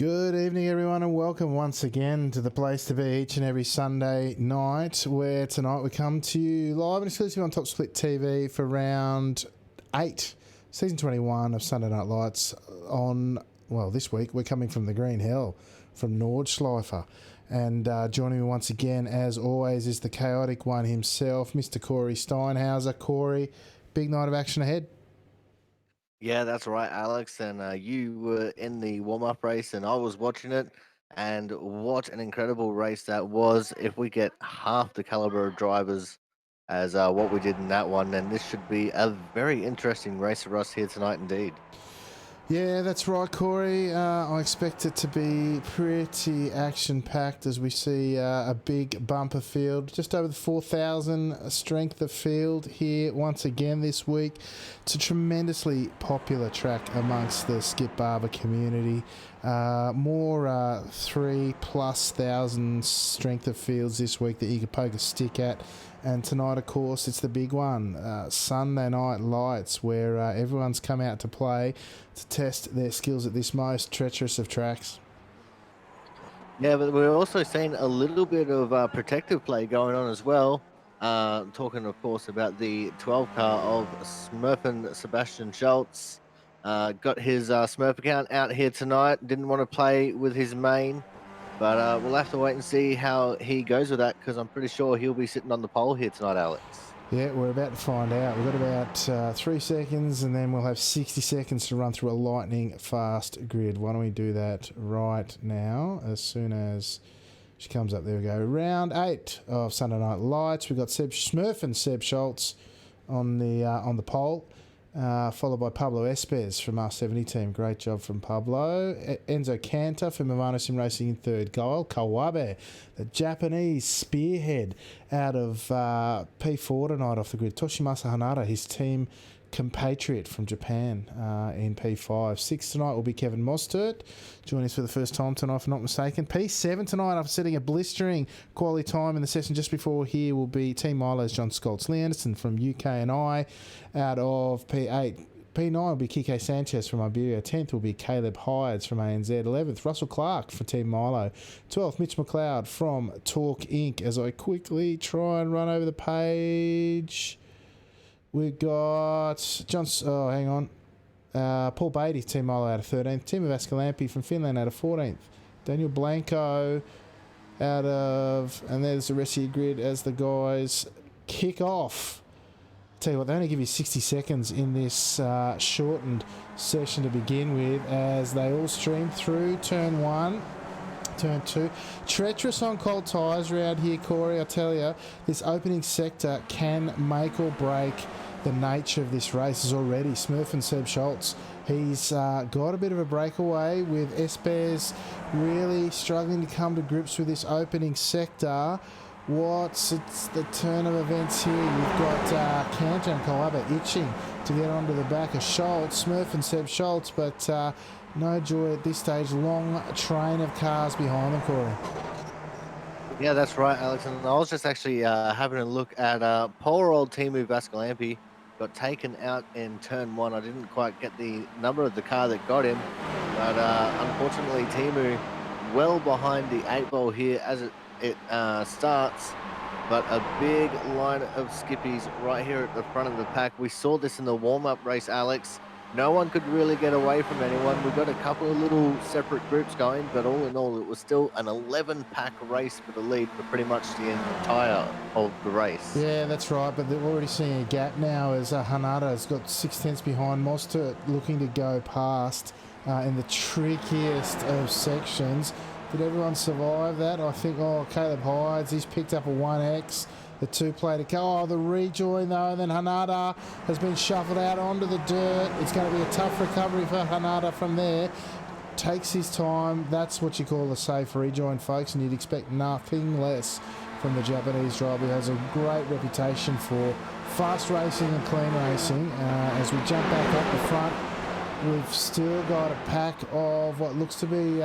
Good evening, everyone, and welcome once again to the place to be each and every Sunday night, where tonight we come to you live and exclusive on Top Split TV for round 8, season 21 of Sunday Night Lights. This week we're coming from the Green Hell, from Nordschleife. And joining me once again, as always, is the chaotic one himself, Mr. Corey Steinhauser. Corey, big night of action ahead. Yeah, that's right, Alex. And you were in the warm up race, and I was watching it. And what an incredible race that was. If we get half the caliber of drivers as what we did in that one, then this should be a very interesting race for us here tonight, indeed. Yeah, that's right, Corey. I expect it to be pretty action-packed as we see a big bumper field. Just over the 4,000 strength of field here once again this week. It's a tremendously popular track amongst the Skip Barber community. More 3+ thousand strength of fields this week that you could poke a stick at. And tonight, of course, it's the big one, Sunday Night Lights, where everyone's come out to play to test their skills at this most treacherous of tracks. Yeah, but we're also seeing a little bit of protective play going on as well. Talking, of course, about the 12 car of Smurfin Sebastian Schultz. Got his Smurf account out here tonight. Didn't want to play with his main. But we'll have to wait and see how he goes with that, because I'm pretty sure he'll be sitting on the pole here tonight, Alex. Yeah, we're about to find out. We've got about 3 seconds, and then we'll have 60 seconds to run through a lightning fast grid. Why don't we do that right now, as soon as she comes up? There we go. Round 8 of Sunday Night Lights. We've got Seb Smurf and Seb Schultz on the pole. Followed by Pablo Espez from R70 team. Great job from Pablo. Enzo Cantor from Movano Sim Racing in third. Goal. Kawabe, the Japanese spearhead out of P4 tonight off the grid. Toshimasa Hanada, his team compatriot from Japan in P5. 6 tonight will be Kevin Mostert. Joining us for the first time tonight, if I'm not mistaken. P7 tonight, after setting a blistering quality time in the session just before here, will be Team Milo's John Scholz. Lee Anderson from UK and I out of P8. P9 will be Kike Sanchez from Iberia. 10th will be Caleb Hydes from ANZ. 11th, Russell Clark for Team Milo. 12th, Mitch McLeod from Talk Inc. As I quickly try and run over the page, we've got Paul Beatty, Team Milo out of 13th. Tim of Ascalampi from Finland out of 14th. Daniel Blanco out of... And there's the rest of your grid as the guys kick off. Tell you what, they only give you 60 seconds in this shortened session to begin with, as they all stream through turn 1, turn 2. Treacherous on cold tyres around here, Corey. I tell you, this opening sector can make or break the nature of this race. Is already Smurf and Seb Schultz. He's got a bit of a breakaway, with Espez really struggling to come to grips with this opening sector. It's the turn of events here. You've got Cantor and Kawabe itching to get onto the back of Schultz, Smurf and Seb Schultz, but no joy at this stage. Long train of cars behind them, Corey. Yeah, that's right, Alex. And I was just actually having a look at poor old Timu Vascalampi. got taken out in turn 1. I didn't quite get the number of the car that got him, but unfortunately, Timu well behind the 8 ball here as it starts. But a big line of skippies right here at the front of the pack. We saw this in the warm-up race, Alex. No one could really get away from anyone. We got a couple of little separate groups going, but all in all, it was still an 11-pack race for the lead for pretty much the entire of the race. Yeah, that's right, but they're already seeing a gap now as Hanada has got 6/10 behind. Monster looking to go past in the trickiest of sections. Did everyone survive that? I think, Caleb Hydes, he's picked up a 1X. The 2-play to go. Oh, the rejoin though, and then Hanada has been shuffled out onto the dirt. It's going to be a tough recovery for Hanada from there. Takes his time. That's what you call a safe rejoin, folks, and you'd expect nothing less from the Japanese driver, who has a great reputation for fast racing and clean racing. As we jump back up the front, we've still got a pack of what looks to be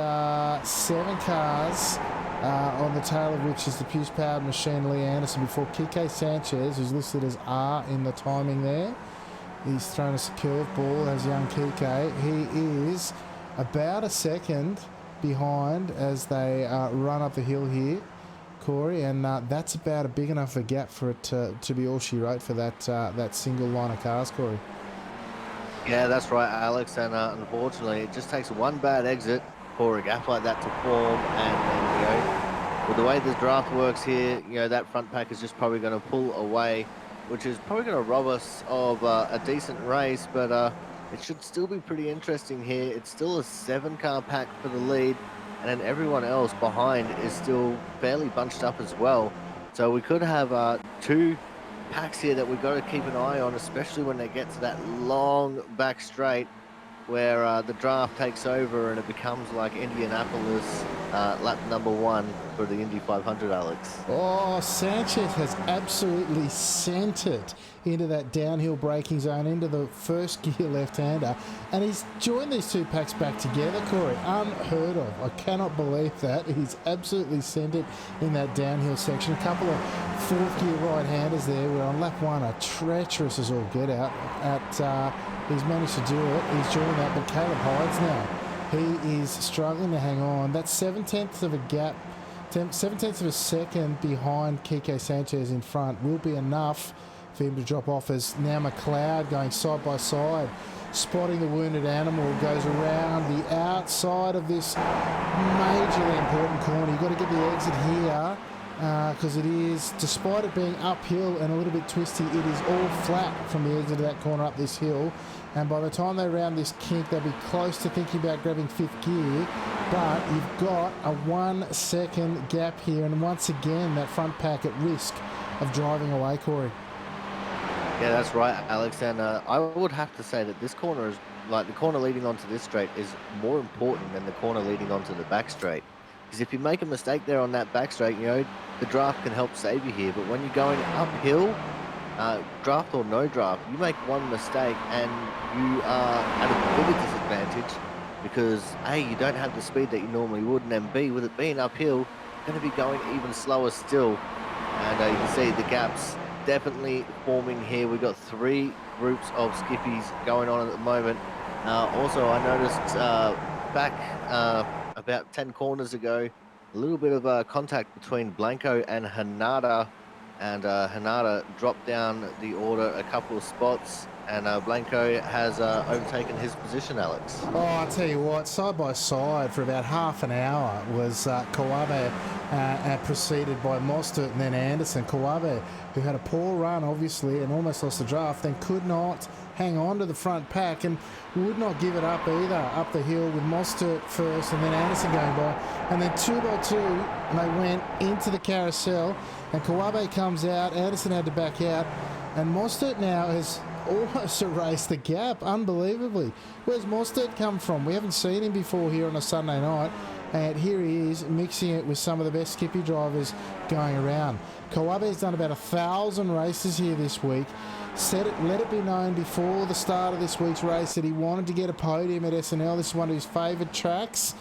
7 cars, on the tail of which is the Puce-powered machine Lee Anderson, before Kike Sanchez, who's listed as R in the timing there. He's thrown us a curveball as young Kike. He is about a second behind as they run up the hill here, Corey, and that's about a big enough a gap for it to be all she wrote for that single line of cars, Corey. Yeah, that's right, Alex, and unfortunately, it just takes one bad exit for a gap like that to form, and with the way the draft works here, that front pack is just probably going to pull away, which is probably going to rob us of a decent race, but it should still be pretty interesting here. It's still a 7-car pack for the lead, and then everyone else behind is still fairly bunched up as well. So we could have 2 packs here that we've got to keep an eye on, especially when they get to that long back straight where the draft takes over and it becomes like Indianapolis lap number 1 for the Indy 500, Alex. Oh, Sanchez has absolutely sent it into that downhill braking zone, into the first gear left-hander, and he's joined these 2 packs back together, Corey. Unheard of. I cannot believe that. He's absolutely sent it in that downhill section. A couple of 4th gear right-handers there. We're on lap 1 are treacherous as all get out. He's managed to do it. He's joined that, but Caleb Hydes now, he is struggling to hang on. That's 7/10 of a gap, 7/10 of a second behind Kike Sanchez in front will be enough for him to drop off, as now McLeod going side by side, spotting the wounded animal, goes around the outside of this majorly important corner. You've got to get the exit here, because it is, despite it being uphill and a little bit twisty, it is all flat from the exit of that corner up this hill, and by the time they round this kink, they'll be close to thinking about grabbing 5th gear, but you've got a 1-second gap here, and once again that front pack at risk of driving away, Corey. Yeah, that's right, Alex, and I would have to say that this corner is, like, the corner leading onto this straight is more important than the corner leading onto the back straight. Because if you make a mistake there on that back straight, the draft can help save you here. But when you're going uphill, draft or no draft, you make one mistake and you are at a bigger disadvantage, because A, you don't have the speed that you normally would, and then B, with it being uphill, you're going to be going even slower still. And you can see the gaps definitely forming here. We've got 3 groups of skippies going on at the moment. Also, I noticed back about 10 corners ago, a little bit of contact between Blanco and Hanada, and Hanada dropped down the order a couple of spots, and Blanco has overtaken his position, Alex. Oh, I'll tell you what, side by side for about half an hour was Kawabe, preceded by Mostert and then Anderson. Kawabe, who had a poor run, obviously, and almost lost the draft, then could not hang on to the front pack and would not give it up either, up the hill with Mostert first and then Anderson going by. And then 2 by 2, they went into the carousel, and Kawabe comes out, Anderson had to back out, and Mostert now has almost erased the gap, unbelievably. Where's Mostert come from? We haven't seen him before here on a Sunday night, and here he is mixing it with some of the best skippy drivers going around. Kawabe's done about 1,000 races here this week. Let it be known before the start of this week's race that he wanted to get a podium at SNL. This is one of his favoured tracks,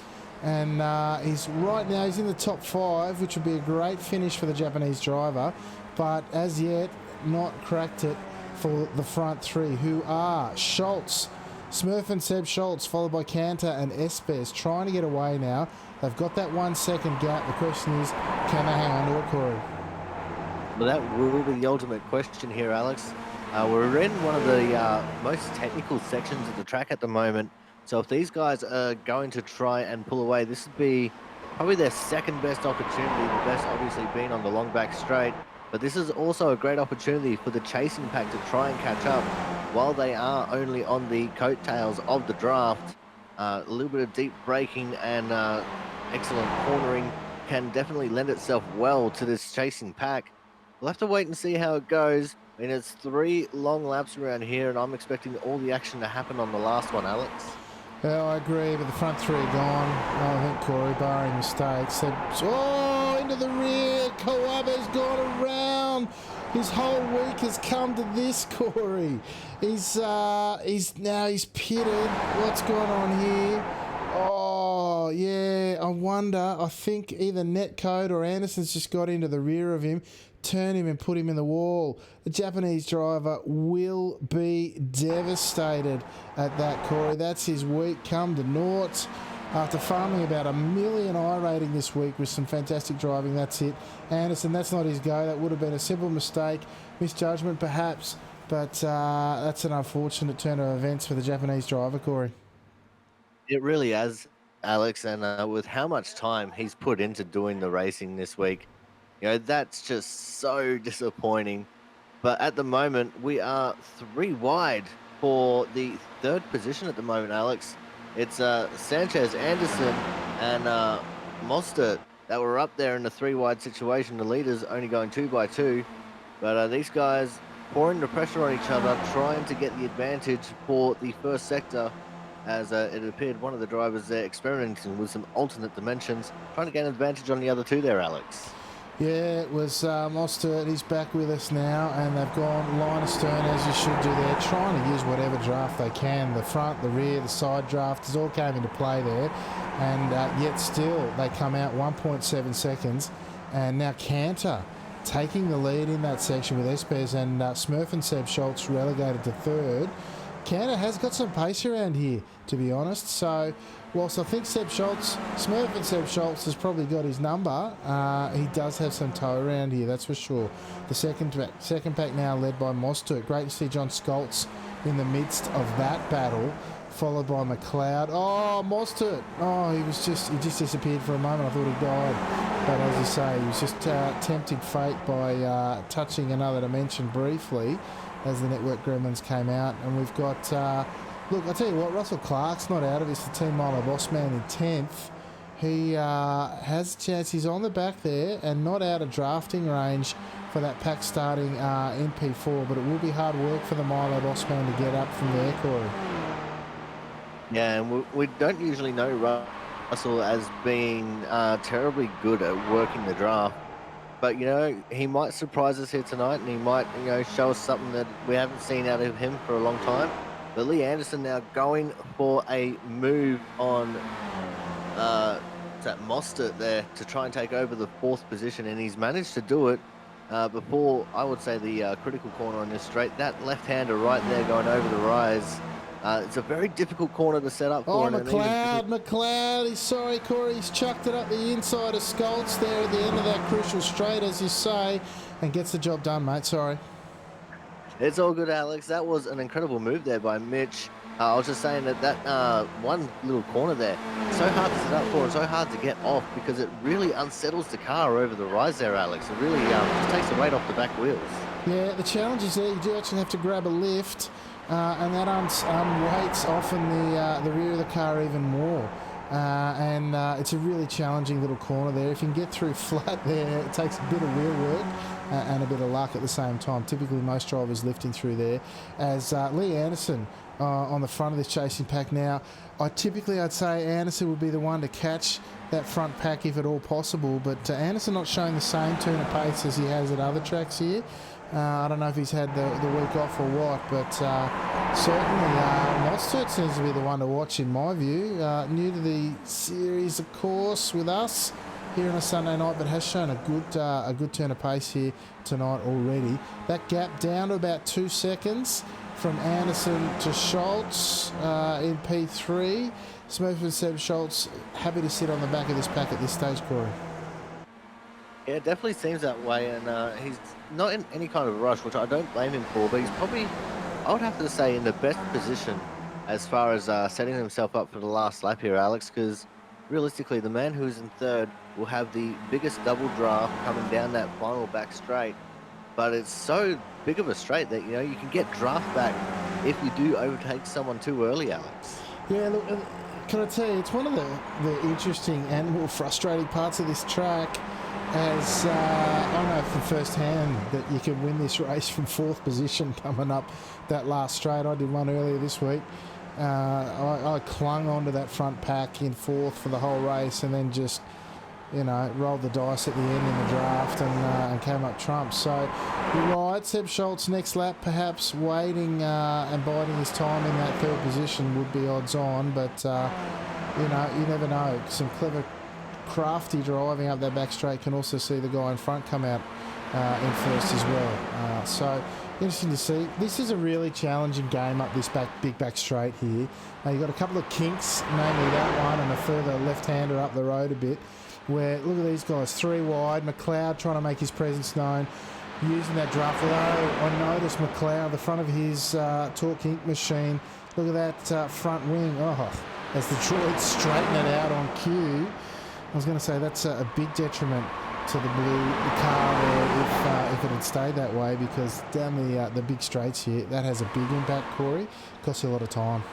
and he's in the top 5, which would be a great finish for the Japanese driver, but as yet not cracked it for the front three, who are Schultz, Smurf and Seb Schultz, followed by Cantor and Espes, trying to get away now. They've got that 1 second gap. The question is, can they hang on to it, Corey? Well, that will be the ultimate question here, Alex. We're in one of the most technical sections of the track at the moment. So if these guys are going to try and pull away, this would be probably their second best opportunity. The best obviously being on the long back straight. But this is also a great opportunity for the chasing pack to try and catch up while they are only on the coattails of the draft. A little bit of deep braking and excellent cornering can definitely lend itself well to this chasing pack. We'll have to wait and see how it goes. I mean, it's 3 long laps around here, and I'm expecting all the action to happen on the last one, Alex. Yeah, I agree, but the front three are gone. I think Corey, barring mistakes. Into the rear. Kawaba's gone around. His whole week has come to this, Corey. He's pitted. What's going on here? Oh, yeah, I wonder. I think either Netcode or Anderson's just got into the rear of him, turn him and put him in the wall. The Japanese driver will be devastated at that, Corey. That's his week come to naught. After farming about 1 million I rating this week with some fantastic driving, that's it. Anderson, that's not his go. That would have been a simple mistake, misjudgment perhaps, but that's an unfortunate turn of events for the Japanese driver, Corey. It really has, Alex, and with how much time he's put into doing the racing this week, you know, that's just so disappointing. But at the moment, we are 3 wide for the 3rd position at the moment, Alex. It's Sanchez, Anderson, and Mostert that were up there in the 3 wide situation. The leaders only going 2 by 2. But these guys pouring the pressure on each other, trying to get the advantage for the first sector. As it appeared one of the drivers there experimenting with some alternate dimensions, trying to gain an advantage on the other 2 there, Alex. Yeah, it was Mostert. He's back with us now, and they've gone line astern, as you should do there, trying to use whatever draft they can. The front, the rear, the side drafters all came into play there, and yet still they come out 1.7 seconds. And now Cantor taking the lead in that section with Espes and Smurf and Seb Schultz relegated to 3rd. Cantor has got some pace around here, to be honest. So, whilst I think Smurf and Seb Schultz has probably got his number, he does have some toe around here, that's for sure. The second pack now led by Mostert. Great to see John Scholz in the midst of that battle, followed by McLeod. Oh, Mostert. Oh, he just disappeared for a moment. I thought he died. But as you say, he was just tempting fate by touching another dimension briefly as the Network Gremlins came out. And we've got, look, I'll tell you what, Russell Clark's not out of this, the Team Milo boss man in 10th. He has a chance. He's on the back there and not out of drafting range for that pack starting in P4, but it will be hard work for the Milo boss man to get up from there, Corey. Yeah, and we don't usually know Russell as being terribly good at working the draft. But, you know, he might surprise us here tonight, and he might, you know, show us something that we haven't seen out of him for a long time. But Lee Anderson now going for a move on that Mostert there to try and take over the 4th position, and he's managed to do it before, I would say, the critical corner on this straight. That left-hander right there going over the rise. It's a very difficult corner to set up for. Oh, McLeod, he's sorry, Corey, he's chucked it up the inside of Scholz there at the end of that crucial straight, as you say, and gets the job done, mate, sorry. It's all good, Alex. That was an incredible move there by Mitch. I was just saying that one little corner there, so hard to set up for and so hard to get off because it really unsettles the car over the rise there, Alex. It really just takes the weight off the back wheels. Yeah, the challenge is there, you do actually have to grab a lift. And that weights often the rear of the car even more. It's a really challenging little corner there. If you can get through flat there, it takes a bit of wheel work and a bit of luck at the same time. Typically, most drivers lifting through there. As Lee Anderson on the front of this chasing pack now, I'd say Anderson would be the one to catch that front pack if at all possible. But Anderson not showing the same turn of pace as he has at other tracks here. I don't know if he's had the week off or what, but certainly Mostert seems to be the one to watch in my view. New to the series, of course, with us. here on a Sunday night, but has shown a good turn of pace here tonight already. That gap down to about 2 seconds from Anderson to Schultz in P3. Smurf and Seb Schultz happy to sit on the back of this pack at this stage, Corey. Yeah, it definitely seems that way, and he's not in any kind of rush, which I don't blame him for, but he's probably, I would have to say, in the best position as far as setting himself up for the last lap here, Alex, because realistically, the man who's in third will have the biggest double draft coming down that final back straight, but it's so big of a straight that, you know, you can get draft back if you do overtake someone too early, Alex. Yeah, look, can I tell you, it's one of the interesting and more frustrating parts of this track, as I know from first hand that you can win this race from 4th position coming up that last straight. I did one earlier this week. I clung onto that front pack in 4th for the whole race, and then just, you know, rolled the dice at the end in the draft and came up trumps. So you're right, Seb Schultz next lap perhaps waiting and biding his time in that 3rd position would be odds on, but you know, you never know. Some clever, crafty driving up that back straight can also see the guy in front come out in first as well. So interesting to see. This is a really challenging game up this big back straight here. You've got a couple of kinks, namely that one and a further left-hander up the road a bit, where, look at these guys, 3 wide. McLeod trying to make his presence known, using that draft. Although I noticed McLeod, the front of his torque ink machine, look at that front wing. Oh, as the droids straighten it out on cue. I was going to say that's a big detriment to the car there if it had stayed that way, because down the big straights here, that has a big impact, Corey. Costs you a lot of time.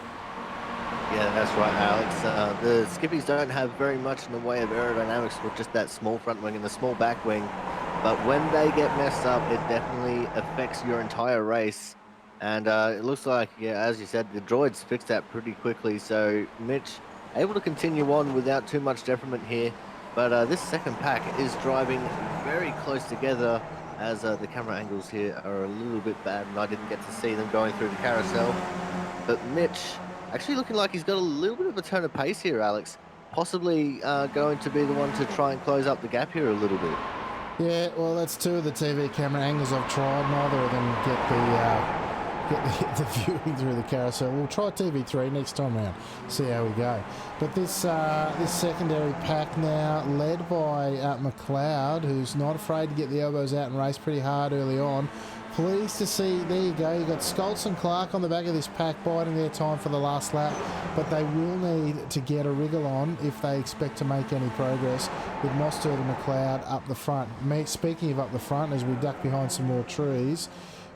Yeah, that's right, Alex. The skippies don't have very much in the way of aerodynamics with just that small front wing and the small back wing. But when they get messed up, it definitely affects your entire race. And it looks like, yeah, as you said, the droids fixed that pretty quickly. So Mitch able to continue on without too much detriment here. But this second pack is driving very close together, as the camera angles here are a little bit bad and I didn't get to see them going through the carousel. But Mitch actually looking like he's got a little bit of a turn of pace here, Alex. Possibly going to be the one to try and close up the gap here a little bit. Yeah, well, that's 2 of the TV camera angles I've tried. Neither of them get the viewing through the carousel. We'll try TV3 next time round, see how we go. But this secondary pack now, led by McLeod, who's not afraid to get the elbows out and race pretty hard early on. Pleased to see, there you go, you've got Schultz and Clark on the back of this pack biding their time for the last lap, but they will need to get a wriggle on if they expect to make any progress with Mostert and McLeod up the front. Speaking of up the front, as we duck behind some more trees,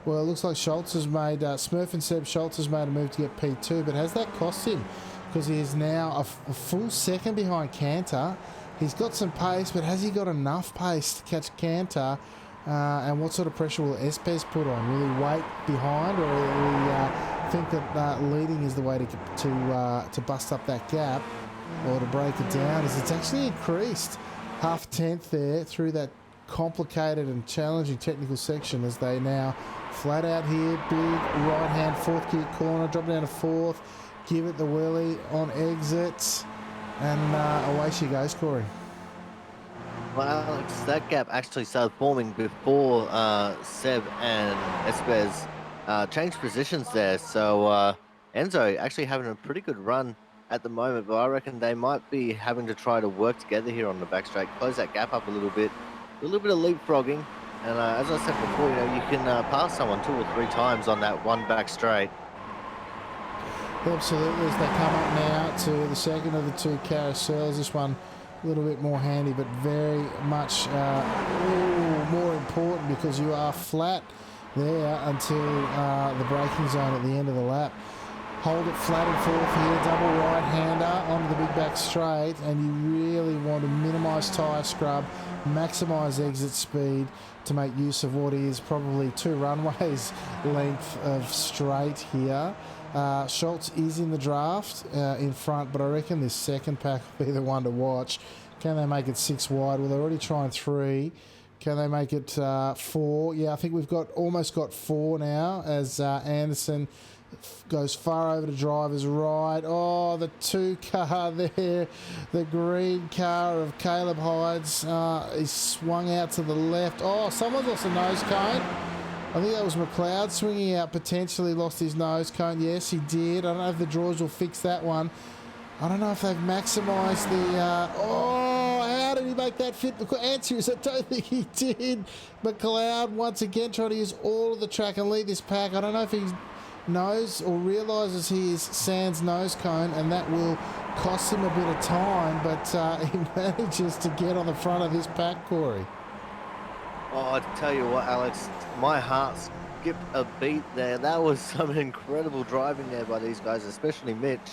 well, it looks like Schultz has made, Smurf and Seb Schultz has made a move to get P2, but has that cost him? Because he is now a full second behind Cantor. He's got some pace, but has he got enough pace to catch Cantor? And what sort of pressure will Espes put on? Will he wait behind, or will he think that leading is the way to bust up that gap, or to break it down? As it's actually increased half tenth there through that complicated and challenging technical section, as they now flat out here, big right hand 4th gear corner, drop down to 4th, give it the wheelie on exits, and away she goes, Corey. Well, Alex, that gap actually started forming before Seb and Espes changed positions there. So Enzo actually having a pretty good run at the moment, but I reckon they might be having to try to work together here on the back straight, close that gap up a little bit of leapfrogging. And as I said before, you know, you can pass someone 2 or 3 times on that one back straight. Absolutely, as they come up now to the second of the 2 carousels. This one a little bit more handy, but very much more important, because you are flat there until the braking zone at the end of the lap. Hold it flat and 4th here, double right-hander onto the big back straight, and you really want to minimise tyre scrub, maximise exit speed to make use of what is probably 2 runways length of straight here. Schultz is in the draft in front, but I reckon this second pack will be the one to watch. Can they make it 6 wide? Well, they're already trying 3. Can they make it 4? Yeah, I think we've almost got 4 now, as Anderson goes far over to driver's right. Oh, the 2 car there, the green car of Caleb Hydes is swung out to the left. Oh, someone's lost a nose cone. I think that was McLeod swinging out, potentially lost his nose cone. Yes, he did. I don't know if the draws will fix that one. I don't know if they've maximised the... oh, how did he make that fit? The answer is I don't think he did. McLeod once again trying to use all of the track and lead this pack. I don't know if he knows or realises he is sans nose cone, and that will cost him a bit of time, but he manages to get on the front of this pack, Corey. Oh, I tell you what, Alex, my heart skipped a beat there. That was some incredible driving there by these guys, especially Mitch.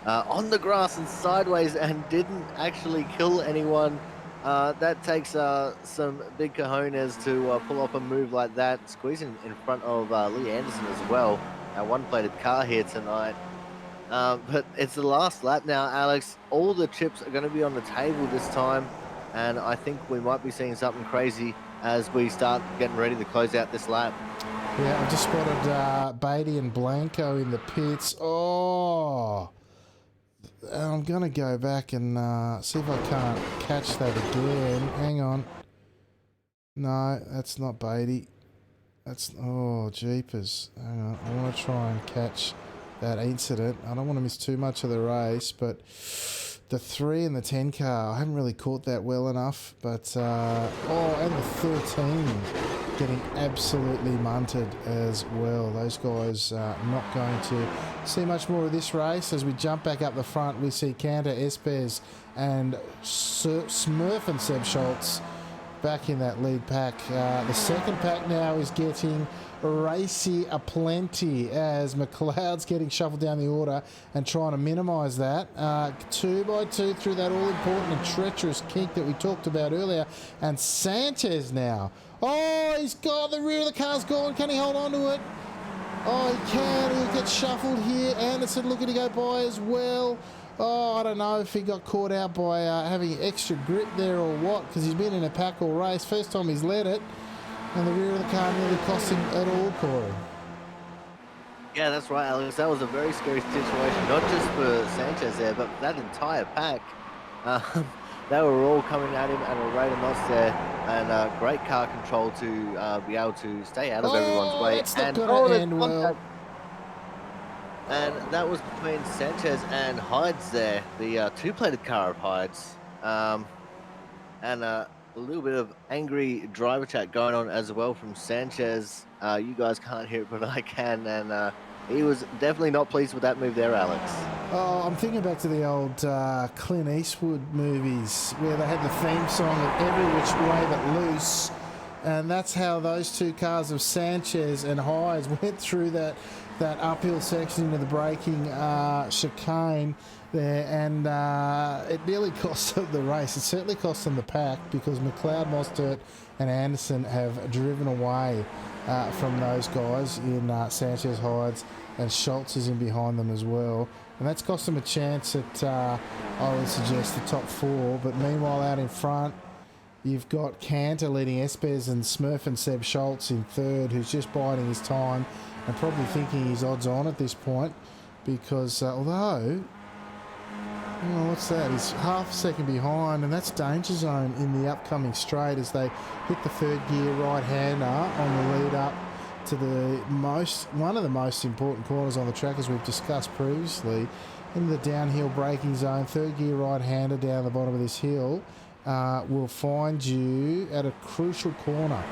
On the grass and sideways, and didn't actually kill anyone. That takes some big cojones to pull off a move like that, squeezing in front of Lee Anderson as well. Our one-plated car here tonight. But it's the last lap now, Alex. All the chips are going to be on the table this time, and I think we might be seeing something crazy as we start getting ready to close out this lap. Yeah, I've just spotted Beatty and Blanco in the pits. Oh... I'm going to go back and see if I can't catch that again. Hang on. No, that's not Beatty. That's... oh, jeepers. Hang on. I want to try and catch that incident. I don't want to miss too much of the race, but the 3 and the 10 car, I haven't really caught that well enough. But, oh, and the 13 getting absolutely munted as well. Those guys not going to see much more of this race. As we jump back up the front, we see Cantor, Espes and Smurf and Seb Schultz back in that lead pack. The second pack now is getting racy aplenty as McLeod's getting shuffled down the order and trying to minimise that. 2 by 2 through that all-important and treacherous kink that we talked about earlier. And Sanchez now. Oh, he's got the rear of the car's gone. Can he hold on to it? Oh, he can. He'll get shuffled here. Anderson looking to go by as well. Oh, I don't know if he got caught out by having extra grip there or what, because he's been in a pack all race. First time he's led it. And the rear of the car nearly cost him at all, Corey. Yeah, that's right, Alex. That was a very scary situation, not just for Sanchez there, but that entire pack. They were all coming at him at a rate of knots there, and great car control to be able to stay out of everyone's way. That's not going to end well. And that was between Sanchez and Hydes there, the 2-plated car of Hydes. And a little bit of angry driver chat going on as well from Sanchez. You guys can't hear it, but I can. And he was definitely not pleased with that move there, Alex. Oh, I'm thinking back to the old Clint Eastwood movies where they had the theme song of Every Which Way But Loose. And that's how those 2 cars of Sanchez and Hydes went through that uphill section into the braking chicane there, and it nearly cost them the race. It certainly cost them the pack because McLeod, Mostert and Anderson have driven away from those guys in Sanchez, Hydes, and Schultz is in behind them as well. And that's cost them a chance at, I would suggest, the top 4. But meanwhile, out in front, you've got Cantor leading Espes and Smurf and Seb Schultz in 3rd, who's just biding his time and probably thinking he's odds on at this point because although, oh, what's that? He's half a second behind, and that's danger zone in the upcoming straight as they hit the 3rd gear right-hander on the lead up to one of the most important corners on the track, as we've discussed previously, in the downhill braking zone. 3rd gear right-hander down the bottom of this hill will find you at a crucial corner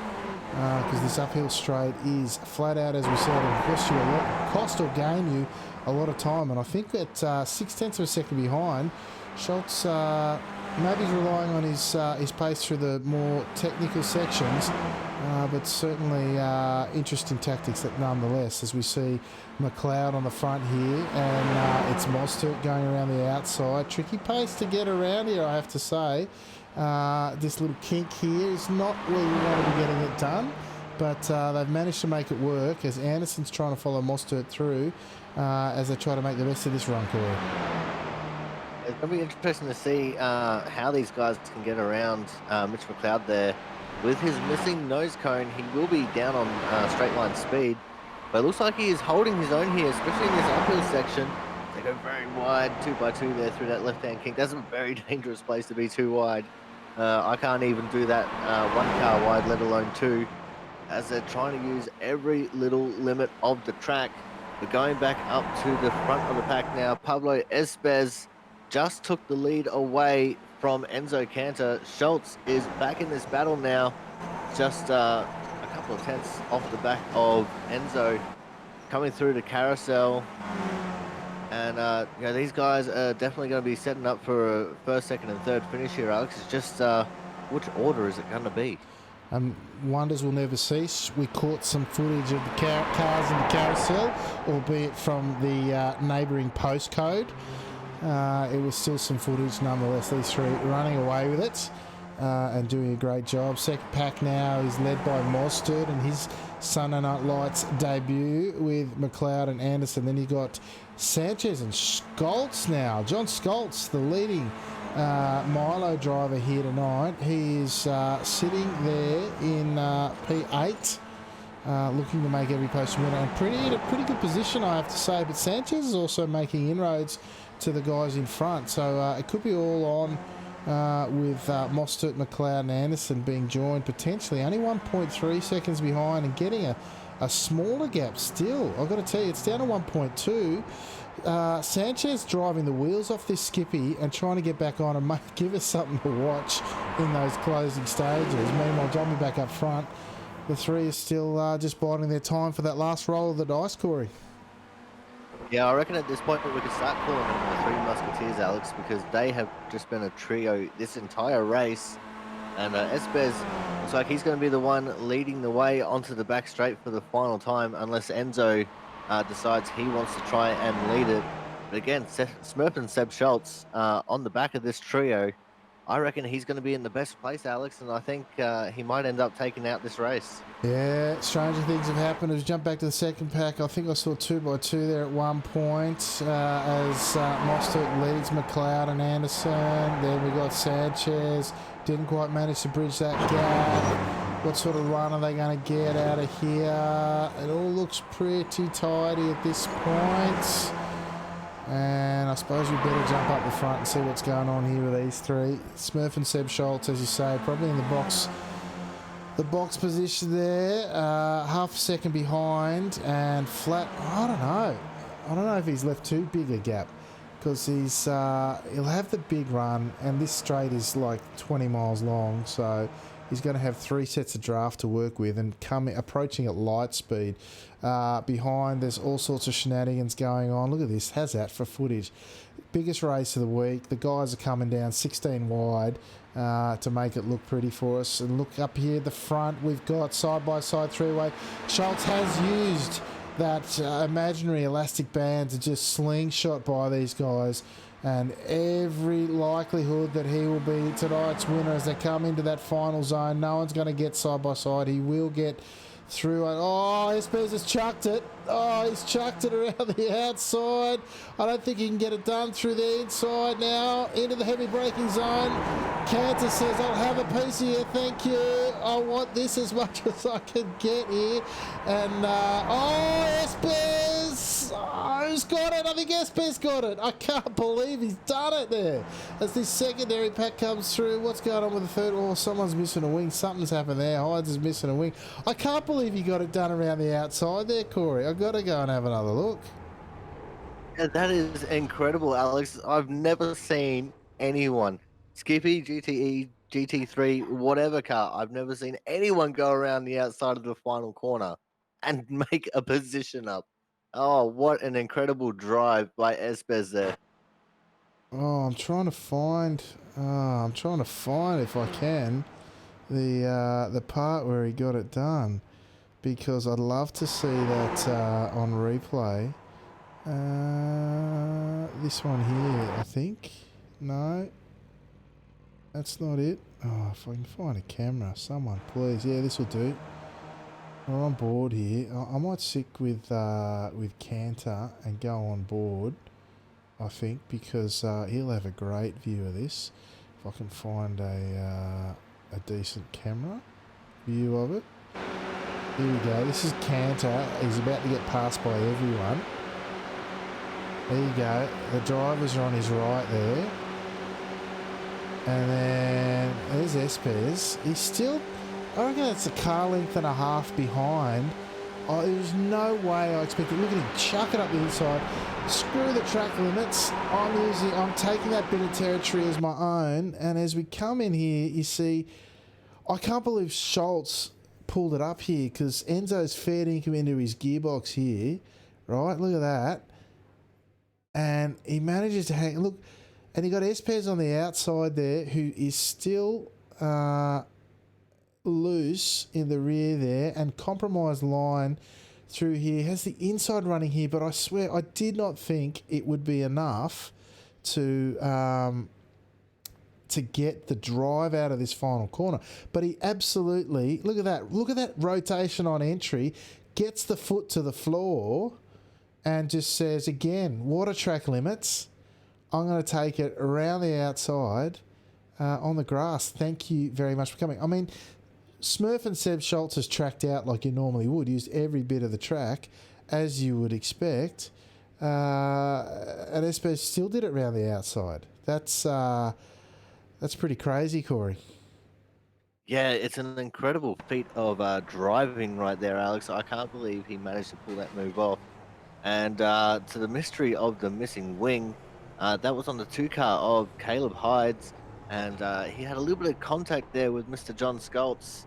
because this uphill straight is flat out, as we said, and cost or gain you a lot of time. And I think at 0.6 of a second behind, Schultz maybe he's relying on his pace through the more technical sections, but certainly interesting tactics nonetheless, as we see McLeod on the front here, and it's Mostert going around the outside. Tricky pace to get around here, I have to say. This little kink here is not where you want to be getting it done, but they've managed to make it work as Anderson's trying to follow Mostert through as they try to make the best of this run, Corey. It's going to be interesting to see how these guys can get around Mitch McLeod there. With his missing nose cone, he will be down on straight line speed. But it looks like he is holding his own here, especially in this uphill section. They go very wide, 2x2 there through that left-hand kink. That's a very dangerous place to be too wide. I can't even do that one car wide, let alone two, as they're trying to use every little limit of the track. But going back up to the front of the pack now, Pablo Espez just took the lead away from Enzo Cantor. Schultz is back in this battle now, just a couple of tenths off the back of Enzo, coming through the carousel. And these guys are definitely going to be setting up for a first, second, and third finish here, Alex. It's just which order is it going to be? Wonders will never cease. We caught some footage of the cars in the carousel, albeit from the neighbouring postcode. It was still some footage nonetheless. These three running away with it and doing a great job. Second pack now is led by Mostert and his Sunday Night Lights debut with McLeod and Anderson. Then you got Sanchez and Scholz now. John Scholz, the leading Milo driver here tonight. He is sitting there in P8, looking to make every post winner, and in a pretty good position, I have to say. But Sanchez is also making inroads to the guys in front, so it could be all on with Mostert, McLeod and Anderson being joined potentially only 1.3 seconds behind and getting a smaller gap still. I've got to tell you, it's down to 1.2. Sanchez driving the wheels off this Skippy and trying to get back on and give us something to watch in those closing stages. Meanwhile, jumping back up front, the three is still just biding their time for that last roll of the dice, Corey. Yeah, I reckon at this point we could start calling them the Three Musketeers, Alex, because they have just been a trio this entire race. And Espez looks like he's going to be the one leading the way onto the back straight for the final time, unless Enzo decides he wants to try and lead it. But again, Smurf and Seb Schultz on the back of this trio. I reckon he's going to be in the best place, Alex, and I think he might end up taking out this race. Yeah, stranger things have happened. As we jump back to the second pack, I think I saw 2x2 there at one point as Mostert leads McLeod and Anderson. Then we got Sanchez. Didn't quite manage to bridge that gap. What sort of run are they going to get out of here? It all looks pretty tidy at this point. And I suppose we better jump up the front and see what's going on here with these three. Smurf and Seb Schultz, as you say, probably in the box position there, half a second behind and flat. I don't know if he's left too big a gap, because he'll have the big run, and this straight is like 20 miles long, so he's going to have 3 sets of draft to work with and approaching at light speed. Behind, there's all sorts of shenanigans going on. Look at this. How's that for footage? Biggest race of the week. The guys are coming down 16 wide to make it look pretty for us. And look up here at the front, we've got side-by-side three-way. Schultz has used that imaginary elastic band to just slingshot by these guys, and every likelihood that he will be tonight's winner as they come into that final zone. No one's going to get side-by-side. He will get through. Oh, Espez has chucked it. Oh, he's chucked it around the outside. I don't think he can get it done through the inside now. Into the heavy braking zone. Cantor says, I'll have a piece of you, thank you. I want this as much as I can get here. And, Espez! Oh, who's got it? I think Espez got it. I can't believe he's done it there. As this secondary pack comes through, what's going on with the third? Oh, someone's missing a wing. Something's happened there. Hides is missing a wing. I can't believe he got it done around the outside there, Corey. I've got to go and have another look. Yeah, that is incredible, Alex. I've never seen anyone, Skippy, GTE, GT3, whatever car, I've never seen anyone go around the outside of the final corner and make a position up. Oh, what an incredible drive by Espez there. Oh, I'm trying to find if I can the part where he got it done, because I'd love to see that on replay. This one here, I think. No, that's not it. Oh, if I can find a camera, someone please. Yeah, this will do. We're on board here. I might stick with Cantor and go on board, I think, because he'll have a great view of this. If I can find a decent camera view of it. Here we go. This is Cantor. He's about to get passed by everyone. There you go. The drivers are on his right there. And then there's Espes. He's still, I reckon it's a car length and a half behind. Oh, there's no way I expected. Look at him chuck it up the inside. Screw the track limits. I'm taking that bit of territory as my own. And as we come in here, you see, I can't believe Schultz pulled it up here because Enzo's fair dinkum into his gearbox here. Right, look at that. And he manages to hang. Look, and he got Espes on the outside there, who is still loose in the rear there, and compromised line through here. Has the inside running here, but I swear I did not think it would be enough to get the drive out of this final corner. But he absolutely, look at that rotation on entry, gets the foot to the floor and just says, again, water track limits. I'm going to take it around the outside on the grass. Thank you very much for coming. I mean, Smurf and Seb Schultz has tracked out like you normally would, used every bit of the track, as you would expect. And Espes still did it around the outside. That's pretty crazy, Corey. Yeah, it's an incredible feat of driving right there, Alex. I can't believe he managed to pull that move off. And to the mystery of the missing wing, that was on the 2 car of Caleb Hydes. And he had a little bit of contact there with Mr. John Skoltz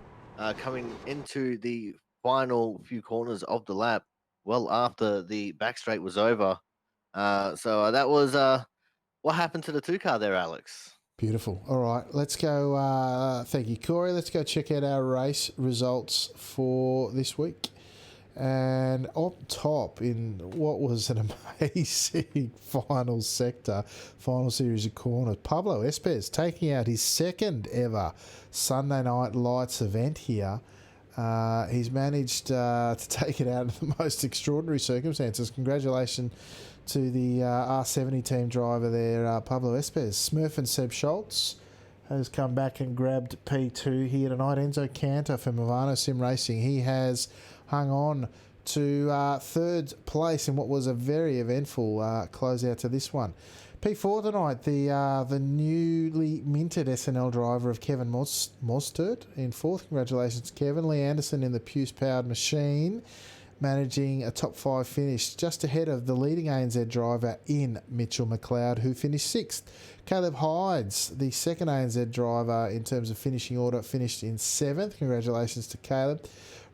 coming into the final few corners of the lap, well after the back straight was over. So that was what happened to the 2 car there, Alex. Beautiful. All right, let's go. Thank you, Corey. Let's go check out our race results for this week. And on top, in what was an amazing final sector, final series of corners, Pablo Espes taking out his second ever Sunday Night Lights event here. He's managed to take it out in the most extraordinary circumstances. Congratulations to the R70 team driver there, Pablo Espes. Smurf and Seb Schultz has come back and grabbed P2 here tonight. Enzo Cantor from Movano Sim Racing. He has hung on to third place in what was a very eventful closeout to this one. P4 tonight, the newly minted SNL driver of Kevin Mostert in fourth. Congratulations, Kevin. Lee Anderson in the Puce-powered machine, managing a top 5 finish just ahead of the leading ANZ driver in Mitchell McLeod, who finished 6th. Caleb Hydes, the second ANZ driver in terms of finishing order, finished in 7th. Congratulations to Caleb.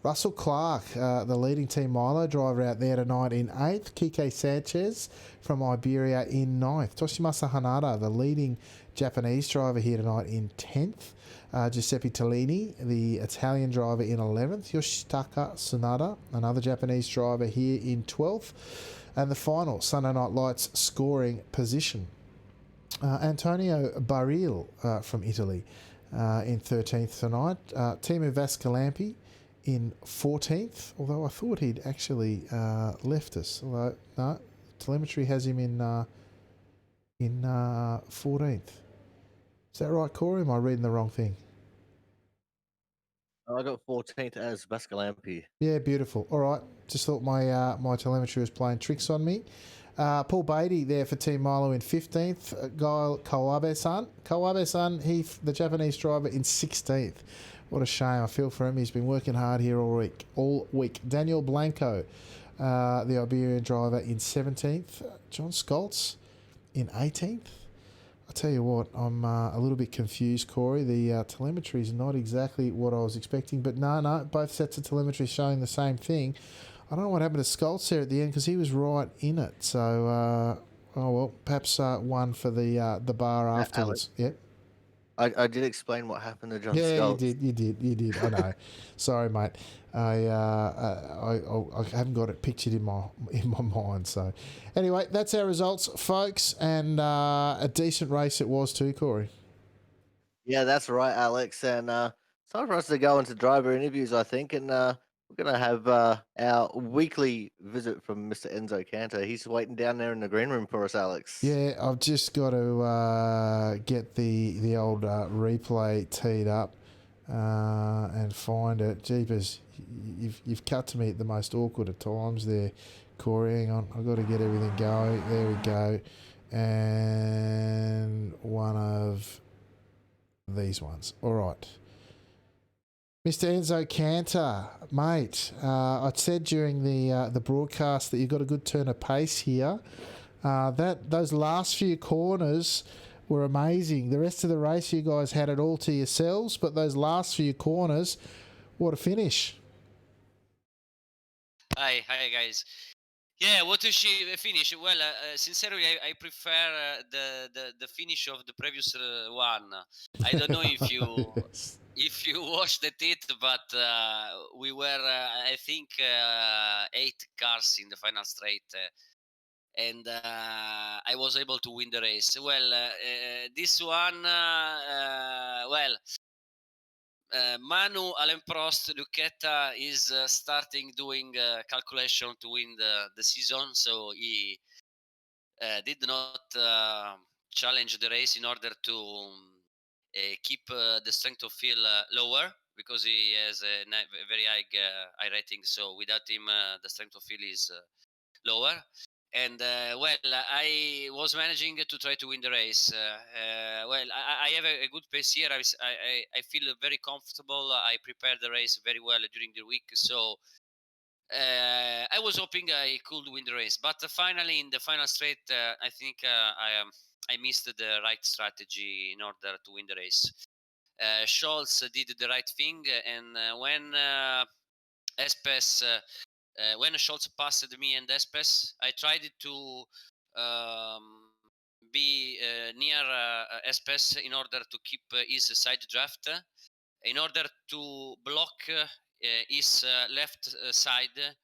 Russell Clark, the leading Team Milo driver out there tonight, in 8th. Kike Sanchez from Iberia in 9th. Toshimasa Hanada, the leading Japanese driver here tonight, in 10th. Giuseppe Tellini, the Italian driver, in 11th. Yoshitaka Tsunada, another Japanese driver, here in 12th. And the final Sunday Night Lights scoring position, Antonio Baril from Italy in 13th tonight. Timo Vascalampi in 14th, although I thought he'd actually left us. Although, no, telemetry has him in 14th. Is that right, Corey? Am I reading the wrong thing? I got 14th as Vascalampi. Yeah, beautiful. All right. Just thought my my telemetry was playing tricks on me. Paul Beatty there for Team Milo in 15th. Guy Kawabe-san. Kawabe-san, the Japanese driver, in 16th. What a shame. I feel for him. He's been working hard here all week. Daniel Blanco, the Iberian driver, in 17th. John Skoltz in 18th. I'll tell you what, I'm a little bit confused, Corey. The telemetry is not exactly what I was expecting, but no, both sets of telemetry showing the same thing. I don't know what happened to Skoltz there at the end because he was right in it. So, oh well, perhaps one for the bar afterwards. Yep. I did explain what happened to John Yeah, Skoltz. you did. I know. Sorry, mate. I haven't got it pictured in my mind. So, anyway, that's our results, folks, and a decent race it was too, Corey. Yeah, that's right, Alex. And it's time for us to go into driver interviews, I think. And we're going to have our weekly visit from Mr. Enzo Cantor. He's waiting down there in the green room for us, Alex. Yeah, I've just got to get the old replay teed up and find it. Jeepers, you've cut to me at the most awkward of times there, Corey. Hang on, I've got to get everything going. There we go. And one of these ones. All right. Mr. Enzo Cantor, mate, I said during the broadcast that you got a good turn of pace here. Those last few corners were amazing. The rest of the race, you guys had it all to yourselves, but those last few corners, what a finish! Hi guys. Yeah, what is she finish? Well, sincerely, I prefer the finish of the previous one. I don't know if you Yes. if you watched it, but we were I think 8 cars in the final straight. And I was able to win the race. Well, this one, Manu, Alain Prost, Lucchetta is starting doing calculation to win the season, so he did not challenge the race in order to keep the strength of field lower, because he has a very high rating. So without him, the strength of field is lower. And I was managing to try to win the race. I have a good pace here. I feel very comfortable. I prepared the race very well during the week, so I was hoping I could win the race. But finally, in the final straight, I think I missed the right strategy in order to win the race. Scholz did the right thing, and when Espes when Scholz passed me and Espes, I tried to be near Espes in order to keep his side draft, in order to block his left side,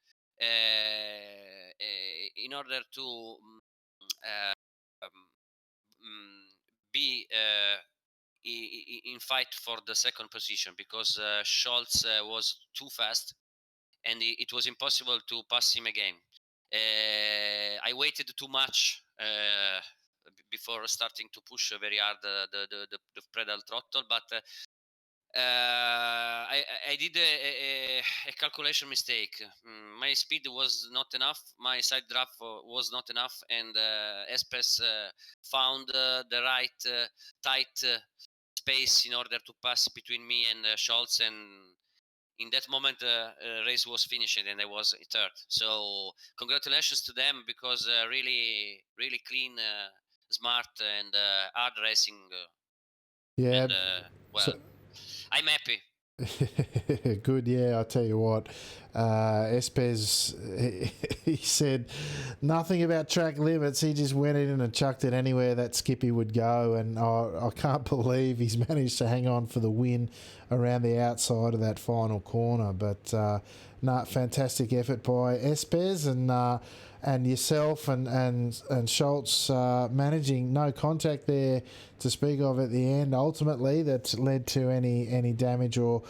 in order to be in fight for the second position, because Scholz was too fast and it was impossible to pass him again. I waited too much before starting to push very hard the pedal throttle, but I did a calculation mistake. My speed was not enough. My side draft was not enough, and Espes found the right tight space in order to pass between me and Scholz, and in that moment race was finished and I was third. So congratulations to them, because really clean, smart, and hard racing. Yeah. And I'm happy. Good, yeah. I'll tell you what, Espes, he said nothing about track limits. He just went in and chucked it anywhere that Skippy would go, and I can't believe he's managed to hang on for the win around the outside of that final corner. But fantastic effort by Espes, and yourself and Scholz managing no contact there to speak of at the end, ultimately, that led to any damage or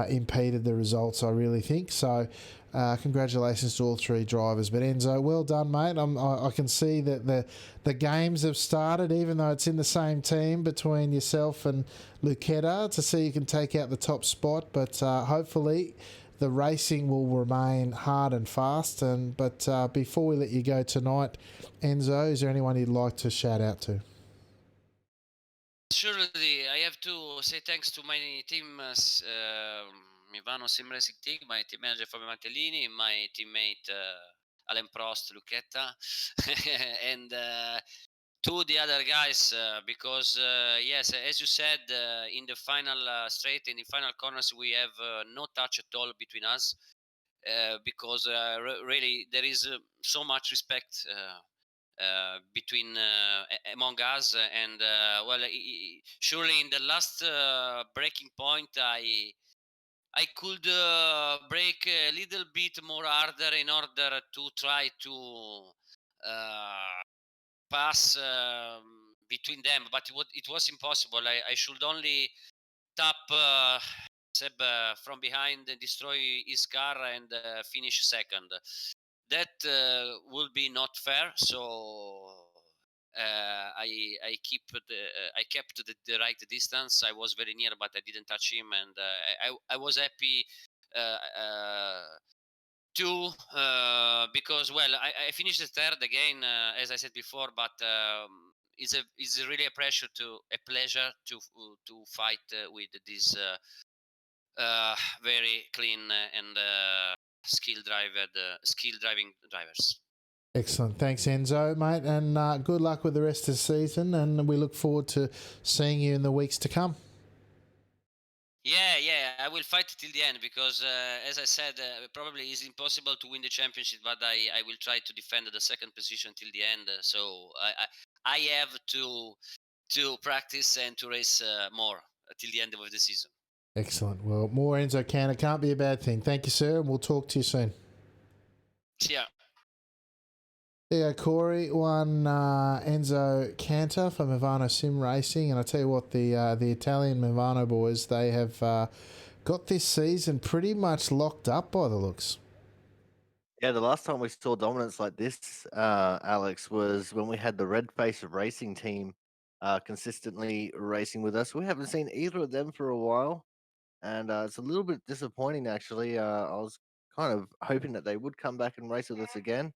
impeded the results, I really think. So congratulations to all three drivers. But Enzo, well done, mate. I can see that the games have started, even though it's in the same team between yourself and Lucchetta, to see you can take out the top spot. But hopefully the racing will remain hard and fast. But before we let you go tonight, Enzo, is there anyone you'd like to shout out to? Surely, I have to say thanks to my team, Ivano Sim Racing Team, my team manager Fabio Mantellini, my teammate Alain Prost, Lucchetta, and to the other guys, because yes, as you said, in the final straight, in the final corners, we have no touch at all between us, because really there is so much respect between among us, and surely in the last breaking point, I could brake a little bit more harder in order to try to pass between them, but it was impossible. I should only tap Seb from behind and destroy his car and finish second. That will be not fair. So I kept the right distance. I was very near, but I didn't touch him, and I was happy too, because well, I finished the third again, as I said before, but it's really a pleasure to fight with these very clean and skill driving drivers. Excellent. Thanks, Enzo, mate, and good luck with the rest of the season, and we look forward to seeing you in the weeks to come. Yeah, I will fight till the end because, as I said, probably it's impossible to win the championship, but I will try to defend the second position till the end. So I have to practice and to race more till the end of the season. Excellent. Well, more Enzo can. It can't be a bad thing. Thank you, sir, and we'll talk to you soon. Yeah. There you go, Corey. One Enzo Cantor from Movano Sim Racing, and I tell you what, the Italian Movano boys, they have got this season pretty much locked up by the looks. Yeah, the last time we saw dominance like this, Alex, was when we had the Red Face Racing team consistently racing with us. We haven't seen either of them for a while, and it's a little bit disappointing actually. I was kind of hoping that they would come back and race with us again,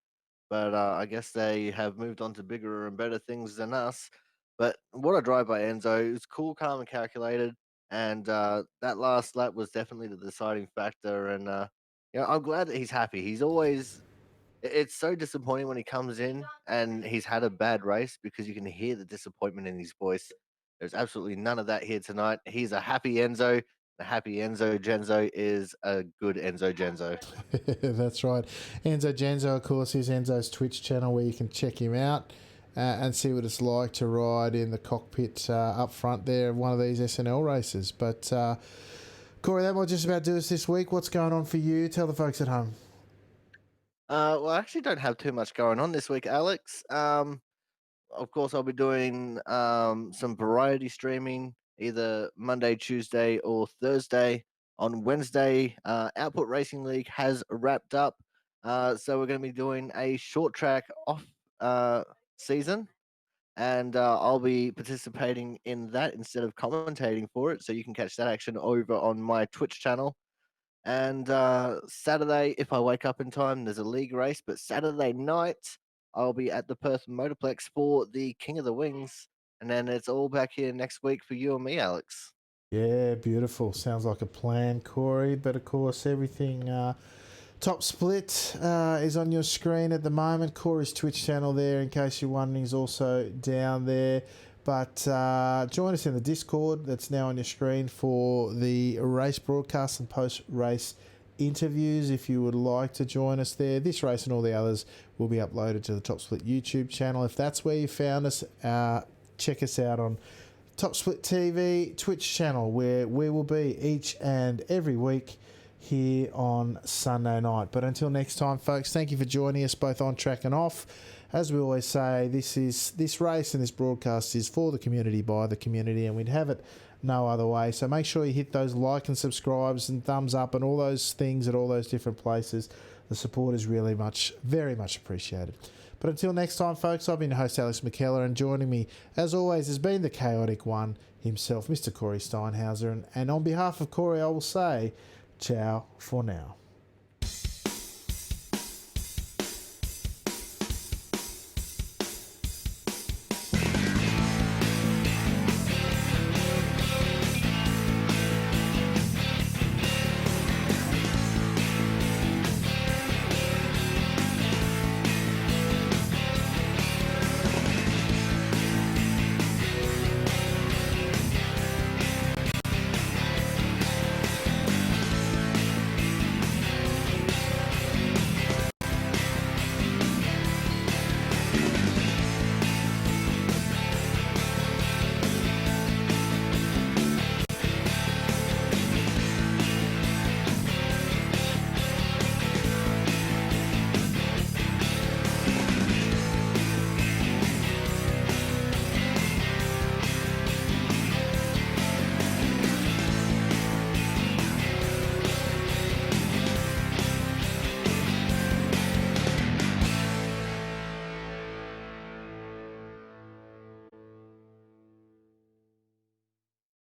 but I guess they have moved on to bigger and better things than us. But what a drive by Enzo! It was cool, calm, and calculated, and that last lap was definitely the deciding factor. And I'm glad that he's happy. He's always it's so disappointing when he comes in and he's had a bad race because you can hear the disappointment in his voice. There's absolutely none of that here tonight. He's a happy Enzo. The happy Enzo Genzo is a good Enzo Genzo. That's right. Enzo Genzo, of course, is Enzo's Twitch channel where you can check him out and see what it's like to ride in the cockpit up front there of one of these SNL races. But, Corey, that might just about do us this week. What's going on for you? Tell the folks at home. Well, I actually don't have too much going on this week, Alex. Of course, I'll be doing some variety streaming either Monday, Tuesday, or Thursday. On Wednesday, Output Racing League has wrapped up. So we're going to be doing a short track off season. And I'll be participating in that instead of commentating for it. So you can catch that action over on my Twitch channel. And Saturday, if I wake up in time, there's a league race. But Saturday night, I'll be at the Perth Motorplex for the King of the Wings. And then it's all back here next week for you and me, Alex. Yeah, beautiful. Sounds like a plan, Corey. But of course, everything top split is on your screen at the moment. Corey's Twitch channel there, in case you're wondering, is also down there. But join us in the Discord that's now on your screen for the race broadcast and post-race interviews if you would like to join us there. This race and all the others will be uploaded to the Top Split YouTube channel. If that's where you found us, check us out on Top Split TV Twitch channel, where we will be each and every week here on Sunday night. But until next time, folks, thank you for joining us both on track and off. As we always say, this race and this broadcast is for the community, by the community, and we'd have it no other way. So make sure you hit those like and subscribes and thumbs up and all those things at all those different places. The support is really very much appreciated. But until next time, folks, I've been your host, Alex McKellar, and joining me, as always, has been the chaotic one himself, Mr. Corey Steinhauser. And on behalf of Corey, I will say, ciao for now.